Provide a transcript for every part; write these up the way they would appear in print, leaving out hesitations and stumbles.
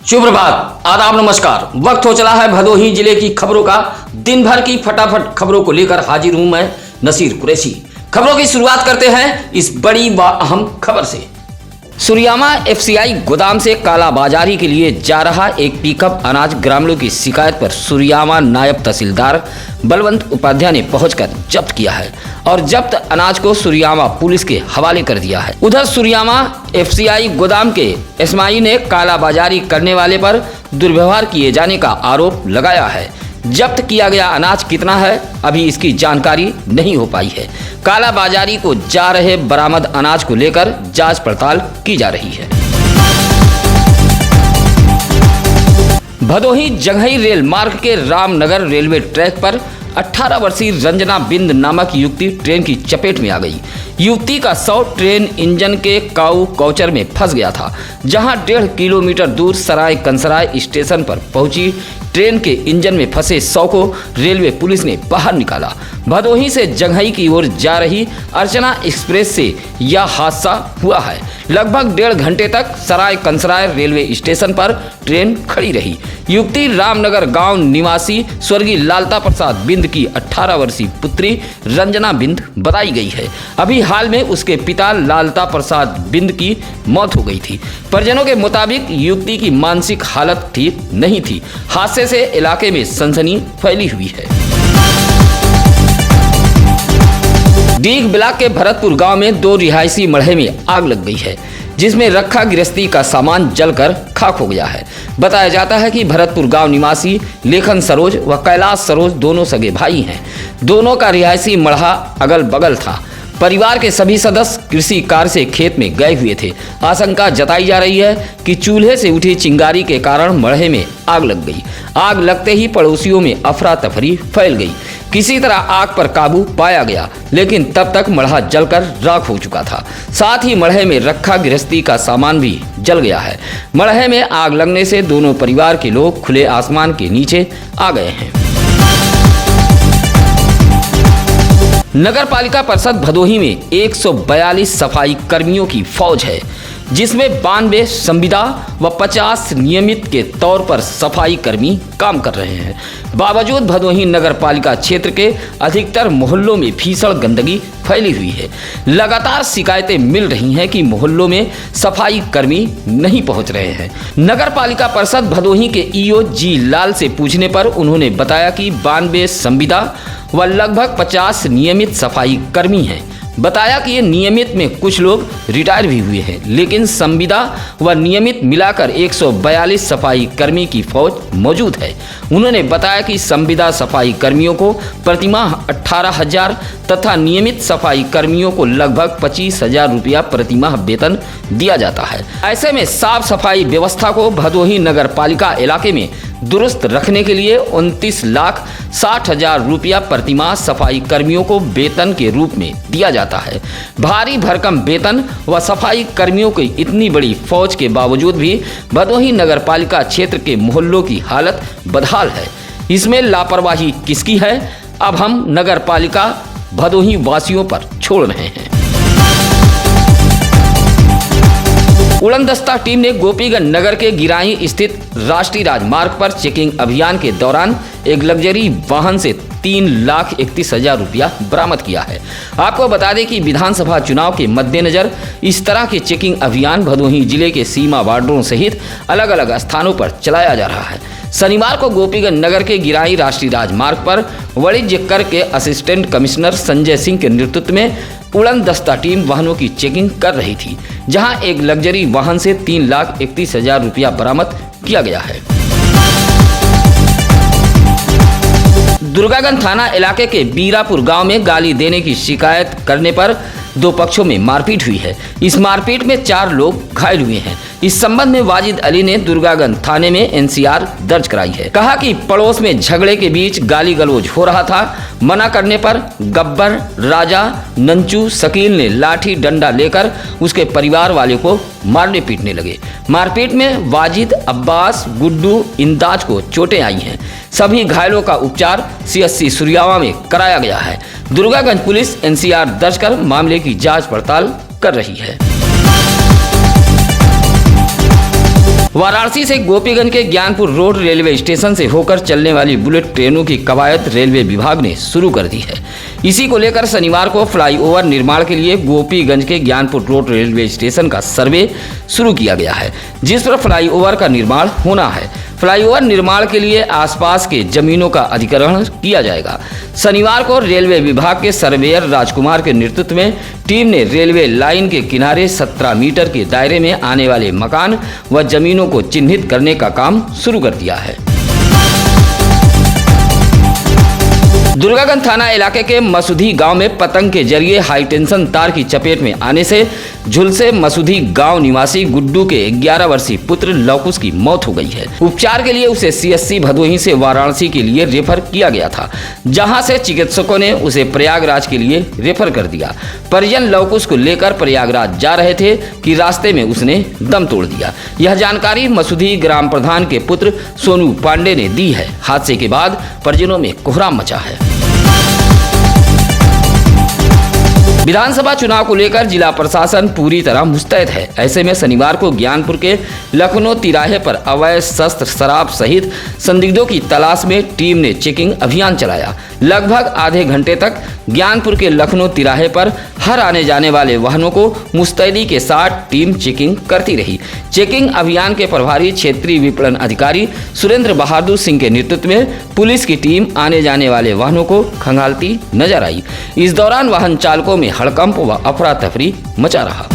शुभ प्रभात, आदाब, नमस्कार। वक्त हो चला है भदोही जिले की खबरों का। दिन भर की फटाफट खबरों को लेकर हाजिर हूं मैं नसीर कुरैशी। खबरों की शुरुआत करते हैं इस बड़ी व अहम खबर से। सुरियामा एफसीआई गोदाम से कालाबाजारी के लिए जा रहा एक पिकअप अनाज ग्रामीणों की शिकायत पर सुरियामा नायब तहसीलदार बलवंत उपाध्याय ने पहुंचकर जब्त किया है और जब्त अनाज को सुरियामा पुलिस के हवाले कर दिया है। उधर सुरियामा एफसीआई गोदाम के एसमाई ने कालाबाजारी करने वाले पर दुर्व्यवहार किए जाने का आरोप लगाया है। जब्त किया गया अनाज कितना है, अभी इसकी जानकारी नहीं हो पाई है। कालाबाजारी को जा रहे बरामद अनाज को लेकर जांच पड़ताल की जा रही है। भदोही जंघई रेल मार्ग के रामनगर रेलवे ट्रैक पर 18 वर्षीय रंजना बिंद नामक युवती ट्रेन की चपेट में आ गई। युवती का शव ट्रेन इंजन के काऊ कौचर में फंस गया था, जहां 1.5 किलोमीटर दूर सराय कंसराय स्टेशन पर पहुंची ट्रेन के इंजन में फंसे शव को रेलवे पुलिस ने बाहर निकाला। भदोही से जंघई की ओर जा रही अर्चना एक्सप्रेस से यह हादसा हुआ है। लगभग 1.5 घंटे तक सराय कंसराय रेलवे स्टेशन पर ट्रेन खड़ी रही। युवती रामनगर गांव निवासी स्वर्गीय लालता प्रसाद बिंद की 18 वर्षीय पुत्री रंजना बिंद बताई गई है। अभी हाल में उसके पिता लालता प्रसाद बिंद की मौत हो गई थी। परिजनों के मुताबिक युवती की मानसिक हालत ठीक नहीं थी। हादसे से इलाके में सनसनी फैली हुई है। डीग ब्लॉक के भरतपुर गांव में 2 रिहायशी मढ़े में आग लग गई है, जिसमें रखा गृहस्थी का सामान जलकर खाक हो गया है। बताया जाता है कि भरतपुर गांव निवासी लेखन सरोज व कैलाश सरोज दोनों सगे भाई हैं। दोनों का रिहायशी मढ़ा अगल बगल था। परिवार के सभी सदस्य कृषि कार्य से खेत में गए हुए थे। आशंका जताई जा रही है कि चूल्हे से उठी चिंगारी के कारण मढ़े में आग लग गई। आग लगते ही पड़ोसियों में अफरा तफरी फैल गई। किसी तरह आग पर काबू पाया गया, लेकिन तब तक मढ़ा जलकर राख हो चुका था। साथ ही मढ़े में रखा गृहस्थी का सामान भी जल गया है। मढ़े में आग लगने से दोनों परिवार के लोग खुले आसमान के नीचे आ गए हैं। नगर पालिका परिषद भदोही में 142 सफाई कर्मियों की फौज है, जिसमें 92 संविदा व 50 नियमित के तौर पर सफाई कर्मी काम कर रहे हैं। बावजूद भदोही नगर पालिका क्षेत्र के अधिकतर मोहल्लों में भीषण गंदगी फैली हुई है। लगातार शिकायतें मिल रही हैं कि मोहल्लों में सफाई कर्मी नहीं पहुंच रहे हैं। नगर पालिका परिषद भदोही के ईओ जी लाल से पूछने पर उन्होंने बताया कि 92 संविदा व लगभग 50 नियमित सफाई कर्मी हैं। बताया कि ये नियमित में कुछ लोग रिटायर भी हुए हैं, लेकिन संविदा व नियमित मिलाकर 142 सफाई कर्मी की फौज मौजूद है। उन्होंने बताया कि संविदा सफाई कर्मियों को प्रतिमाह 18,000 तथा नियमित सफाई कर्मियों को लगभग 25,000 रुपया प्रतिमाह वेतन दिया जाता है। ऐसे में साफ सफाई व्यवस्था को भदोही नगर पालिका इलाके में दुरुस्त रखने के लिए 29,60,000 रुपया प्रतिमाह सफाई कर्मियों को वेतन के रूप में दिया जाता है। भारी भरकम वेतन व सफाई कर्मियों की इतनी बड़ी फौज के बावजूद भी भदोही नगर पालिका क्षेत्र के मोहल्लों की हालत बदहाल है। इसमें लापरवाही किसकी है, अब हम नगर पालिका भदोही वासियों पर छोड़ रहे हैं। उड़न दस्ता टीम ने गोपीगंज नगर के गिराई स्थित राष्ट्रीय राजमार्ग पर चेकिंग अभियान के दौरान एक लग्जरी वाहन से 3,31,000 रुपया बरामद किया है। आपको बता दें कि विधानसभा चुनाव के मद्देनजर इस तरह के चेकिंग अभियान भदोही जिले के सीमा वार्डों सहित अलग अलग स्थानों पर चलाया जा रहा है। शनिवार को गोपीगंज नगर के गिराई राष्ट्रीय राजमार्ग पर वाणिज्य कर के असिस्टेंट कमिश्नर संजय सिंह के नेतृत्व में उड़न दस्ता टीम वाहनों की चेकिंग कर रही थी, जहां एक लग्जरी वाहन से 3,31,000 रुपया बरामद किया गया है। दुर्गागंज थाना इलाके के बीरापुर गांव में गाली देने की शिकायत करने पर 2 पक्षों में मारपीट हुई है। इस मारपीट में 4 लोग घायल हुए हैं। इस संबंध में वाजिद अली ने दुर्गागंज थाने में एनसीआर दर्ज कराई है। कहा कि पड़ोस में झगड़े के बीच गाली गलौज हो रहा था। मना करने पर गब्बर, राजा, नंचू, शकील ने लाठी डंडा लेकर उसके परिवार वाले को मारने पीटने लगे। मारपीट में वाजिद, अब्बास, गुड्डू, इंदाज को चोटें आई हैं। सभी घायलों का उपचार सीएचसी सुरियामा में कराया गया है। दुर्गागंज पुलिस एनसीआर दर्ज कर मामले की जांच पड़ताल कर रही है। वाराणसी से गोपीगंज के ज्ञानपुर रोड रेलवे स्टेशन से होकर चलने वाली बुलेट ट्रेनों की कवायद रेलवे विभाग ने शुरू कर दी है। इसी को लेकर शनिवार को फ्लाईओवर निर्माण के लिए गोपीगंज के ज्ञानपुर रोड रेलवे स्टेशन का सर्वे शुरू किया गया है, जिस पर फ्लाईओवर का निर्माण होना है। फ्लाईओवर निर्माण के लिए आसपास के जमीनों का अधिग्रहण किया जाएगा। शनिवार को रेलवे विभाग के सर्वेयर राजकुमार के नेतृत्व में टीम ने रेलवे लाइन के किनारे 17 मीटर के दायरे में आने वाले मकान व जमीनों को चिन्हित करने का काम शुरू कर दिया है। दुर्गागंज थाना इलाके के मसूधी गांव में पतंग के जरिए हाई टेंशन तार की चपेट में आने से झुलसे मसूधी गांव निवासी गुड्डू के 11 वर्षीय पुत्र लवकुश की मौत हो गई है। उपचार के लिए उसे CSC भदोही से वाराणसी के लिए रेफर किया गया था, जहां से चिकित्सकों ने उसे प्रयागराज के लिए रेफर कर दिया। परिजन लवकुश को लेकर प्रयागराज जा रहे थे कि रास्ते में उसने दम तोड़ दिया। यह जानकारी मसूधी ग्राम प्रधान के पुत्र सोनू पांडे ने दी है। हादसे के बाद परिजनों में कोहराम मचा है। विधानसभा चुनाव को लेकर जिला प्रशासन पूरी तरह मुस्तैद है। ऐसे में शनिवार को ज्ञानपुर के लखनऊ तिराहे पर अवैध शस्त्र, शराब सहित संदिग्धों की तलाश में टीम ने चेकिंग अभियान चलाया। लगभग आधे घंटे तक ज्ञानपुर के लखनऊ तिराहे पर हर आने जाने वाले वाहनों को मुस्तैदी के साथ टीम चेकिंग करती रही। चेकिंग अभियान के प्रभारी क्षेत्रीय विपणन अधिकारी सुरेंद्र बहादुर सिंह के नेतृत्व में पुलिस की टीम आने जाने वाले वाहनों को खंगालती नजर आई। इस दौरान वाहन चालकों में हड़कंप व अफरा तफरी मचा रहा।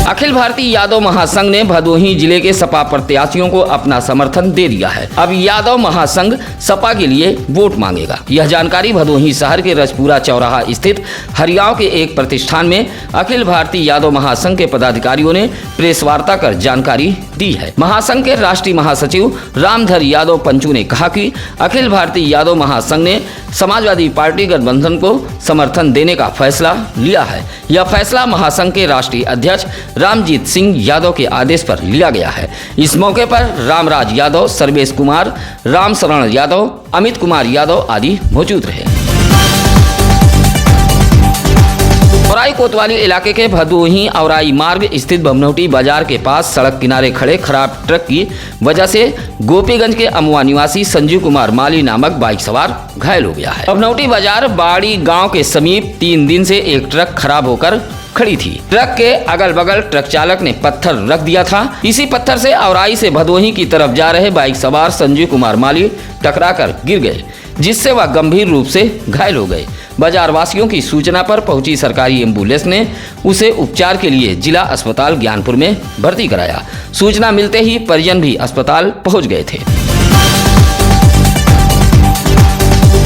अखिल भारतीय यादव महासंघ ने भदोही जिले के सपा प्रत्याशियों को अपना समर्थन दे दिया है। अब यादव महासंघ सपा के लिए वोट मांगेगा। यह जानकारी भदोही शहर के रजपुरा चौराहा स्थित हरियाव के एक प्रतिष्ठान में अखिल भारतीय यादव महासंघ के पदाधिकारियों ने प्रेस वार्ता कर जानकारी दी है। महासंघ के राष्ट्रीय महासचिव रामधर यादव पंचू ने कहा कि अखिल भारतीय यादव महासंघ ने समाजवादी पार्टी गठबंधन को समर्थन देने का फैसला लिया है। यह फैसला महासंघ के राष्ट्रीय अध्यक्ष रामजीत सिंह यादव के आदेश पर लिया गया है। इस मौके पर रामराज यादव, सर्वेश कुमार, राम शरण यादव, अमित कुमार यादव आदि मौजूद रहे। औराई कोतवाली इलाके के भदोही औराई मार्ग स्थित बमनौटी बाजार के पास सड़क किनारे खड़े खराब ट्रक की वजह से गोपीगंज के अमुआ निवासी संजीव कुमार माली नामक बाइक सवार घायल हो गया है। बमनौटी बाजार बाड़ी गांव के समीप 3 दिन से एक ट्रक खराब होकर खड़ी थी। ट्रक के अगल बगल ट्रक चालक ने पत्थर रख दिया था। इसी पत्थर से औराई से भदोही की तरफ जा रहे बाइक सवार संजीव कुमार माली टकराकर गिर गए, जिससे वह गंभीर रूप से घायल हो गए। बाजार वासियों की सूचना पर पहुंची सरकारी एम्बुलेंस ने उसे उपचार के लिए जिला अस्पताल ज्ञानपुर में भर्ती कराया। सूचना मिलते ही परिजन भी अस्पताल पहुंच गए थे।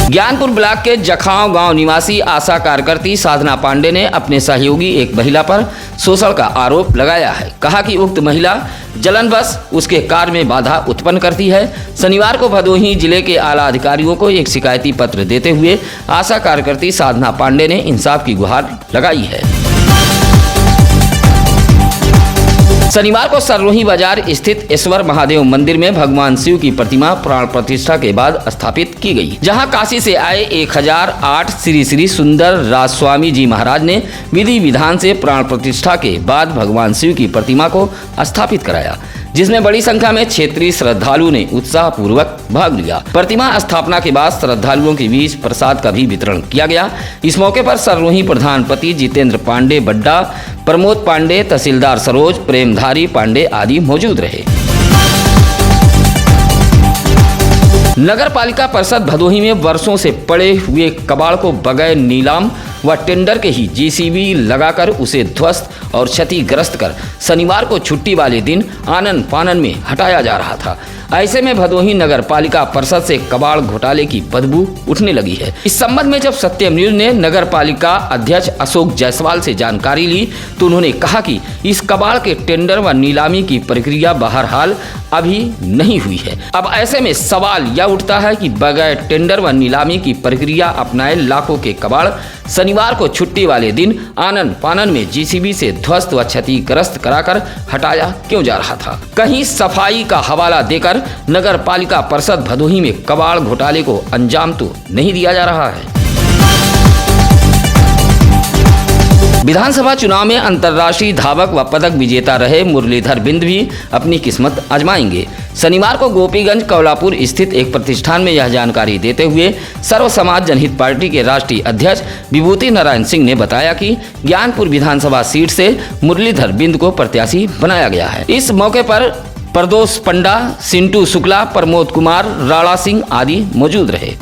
ज्ञानपुर ब्लॉक के जखांव गांव निवासी आशा कार्यकर्ती साधना पांडे ने अपने सहयोगी एक महिला पर शोषण का आरोप लगाया है। कहा कि उक्त महिला जलनवश उसके कार्य में बाधा उत्पन्न करती है। शनिवार को भदोही जिले के आला अधिकारियों को एक शिकायती पत्र देते हुए आशा कार्यकर्ती साधना पांडे ने इंसाफ की गुहार लगाई है। शनिवार को सररोही बाजार स्थित ईश्वर महादेव मंदिर में भगवान शिव की प्रतिमा प्राण प्रतिष्ठा के बाद स्थापित की गई, जहां काशी से आए 1008 श्री श्री सुंदर राज स्वामी जी महाराज ने विधि विधान से प्राण प्रतिष्ठा के बाद भगवान शिव की प्रतिमा को स्थापित कराया, जिसमें बड़ी संख्या में क्षेत्रीय श्रद्धालुओं ने उत्साह पूर्वक भाग लिया। प्रतिमा स्थापना के बाद श्रद्धालुओं के बीच प्रसाद का भी वितरण किया गया। इस मौके पर सररोही प्रधानपति जितेंद्र पांडे बड्डा, प्रमोद पांडे, तहसीलदार सरोज, प्रेमधारी पांडे आदि मौजूद रहे। नगर पालिका परिषद भदोही में वर्षों से पड़े हुए कबाड़ को बगैर नीलाम व टेंडर के ही JCB लगाकर उसे ध्वस्त और क्षतिग्रस्त कर शनिवार को छुट्टी वाले दिन आनन फानन में हटाया जा रहा था। ऐसे में भदोही नगर पालिका परिषद से कबाड़ घोटाले की बदबू उठने लगी है। इस संबंध में जब सत्यम न्यूज ने नगर पालिका अध्यक्ष अशोक जायसवाल से जानकारी ली तो उन्होंने कहा कि इस कबाड़ के टेंडर व नीलामी की प्रक्रिया बहरहाल अभी नहीं हुई है। अब ऐसे में सवाल यह उठता है कि बगैर टेंडर व नीलामी की प्रक्रिया अपनाए लाखों के कबाड़ शनिवार को छुट्टी वाले दिन आनन फानन में JCB से ध्वस्त व क्षतिग्रस्त कराकर हटाया क्यों जा रहा था। कहीं सफाई का हवाला देकर नगर पालिका परिषद भदोही में कबाड़ घोटाले को अंजाम तो नहीं दिया जा रहा है। विधानसभा चुनाव में अंतर्राष्ट्रीय धावक व पदक विजेता रहे मुरलीधर बिंद भी अपनी किस्मत आजमाएंगे। शनिवार को गोपीगंज कौलापुर स्थित एक प्रतिष्ठान में यह जानकारी देते हुए सर्व समाज जनहित पार्टी के राष्ट्रीय अध्यक्ष विभूति नारायण सिंह ने बताया कि ज्ञानपुर विधानसभा सीट से मुरलीधर बिंद को प्रत्याशी बनाया गया है। इस मौके पर प्रदोष पंडा, सिंटू शुक्ला, प्रमोद कुमार, राणा सिंह आदि मौजूद रहे।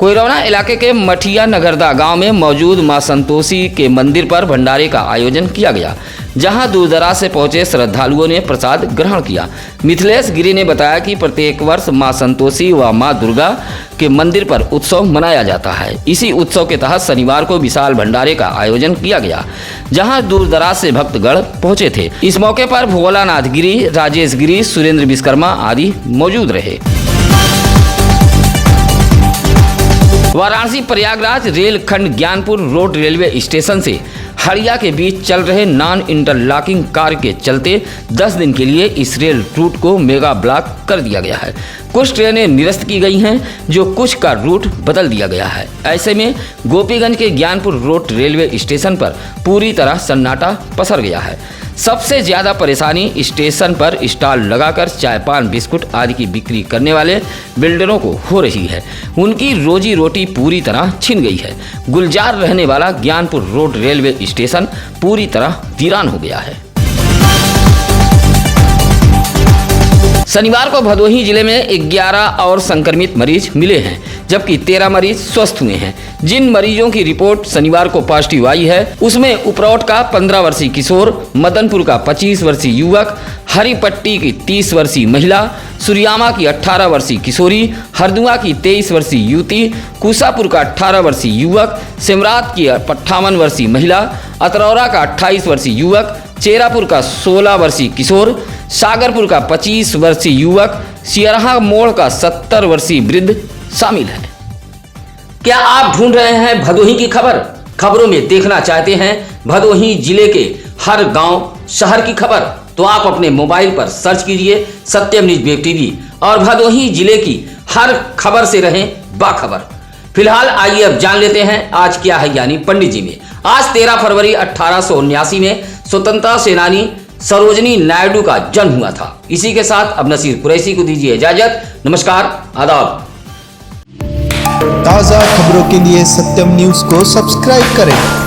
कोइरौना इलाके के मठिया नगरदा गांव में मौजूद मां संतोषी के मंदिर पर भंडारे का आयोजन किया गया, जहां दूर दराज से पहुंचे श्रद्धालुओं ने प्रसाद ग्रहण किया। मिथिलेश गिरी ने बताया कि प्रत्येक वर्ष मां संतोषी व मां दुर्गा के मंदिर पर उत्सव मनाया जाता है। इसी उत्सव के तहत शनिवार को विशाल भंडारे का आयोजन किया गया, जहां दूर दराज से भक्तगण पहुंचे थे। इस मौके पर भोलानाथ गिरी, राजेश गिरी, सुरेंद्र विश्वकर्मा आदि मौजूद रहे। वाराणसी प्रयागराज रेलखंड ज्ञानपुर रोड रेलवे स्टेशन से हड़िया के बीच चल रहे नॉन इंटरलॉकिंग कार्य के चलते 10 दिन के लिए इस रेल रूट को मेगा ब्लॉक कर दिया गया है। कुछ ट्रेनें निरस्त की गई हैं, जो कुछ का रूट बदल दिया गया है। ऐसे में गोपीगंज के ज्ञानपुर रोड रेलवे स्टेशन पर पूरी तरह सन्नाटा पसर गया है। सबसे ज़्यादा परेशानी स्टेशन पर स्टॉल लगाकर चाय पान बिस्कुट आदि की बिक्री करने वाले बिल्डरों को हो रही है। उनकी रोजी रोटी पूरी तरह छिन गई है। गुलजार रहने वाला ज्ञानपुर रोड रेलवे स्टेशन पूरी तरह वीरान हो गया है। शनिवार को भदोही जिले में 11 और संक्रमित मरीज मिले हैं, जबकि 13 मरीज स्वस्थ हुए हैं। जिन मरीजों की रिपोर्ट शनिवार को पॉजिटिव आई है, उसमें उपरौट का 15 वर्षीय किशोर, मदनपुर का 25 वर्षीय युवक, हरिपट्टी की 30 वर्षीय महिला, सुरियामा की 18 वर्षीय किशोरी, हरदुआ की 23 वर्षीय युवती, कुसापुर का 18 वर्षीय युवक, सिमरात की 58 वर्षीय महिला, अतरौरा का 28 वर्षीय युवक, चेरापुर का 16 वर्षीय किशोर, सागरपुर का 25 वर्षीय युवक, सियरहा मोड़ का 70 वर्षीय वृद्ध शामिल है। क्या आप ढूंढ रहे हैं भदोही की खबर? खबरों में देखना चाहते हैं भदोही जिले के हर गांव, शहर की खबर? तो आप अपने मोबाइल पर सर्च कीजिए सत्यम न्यूज वेब टीवी और भदोही जिले की हर खबर से रहें बाखबर। फिलहाल आइए अब जान लेते हैं आज क्या है यानी पंडित जी में। आज 13 फरवरी 1879 में स्वतंत्रता सेनानी सरोजनी नायडू का जन्म हुआ था। इसी के साथ अब नसीर कुरैशी को दीजिए इजाजत। नमस्कार, आदाब। ताज़ा खबरों के लिए सत्यम न्यूज़ को सब्सक्राइब करें।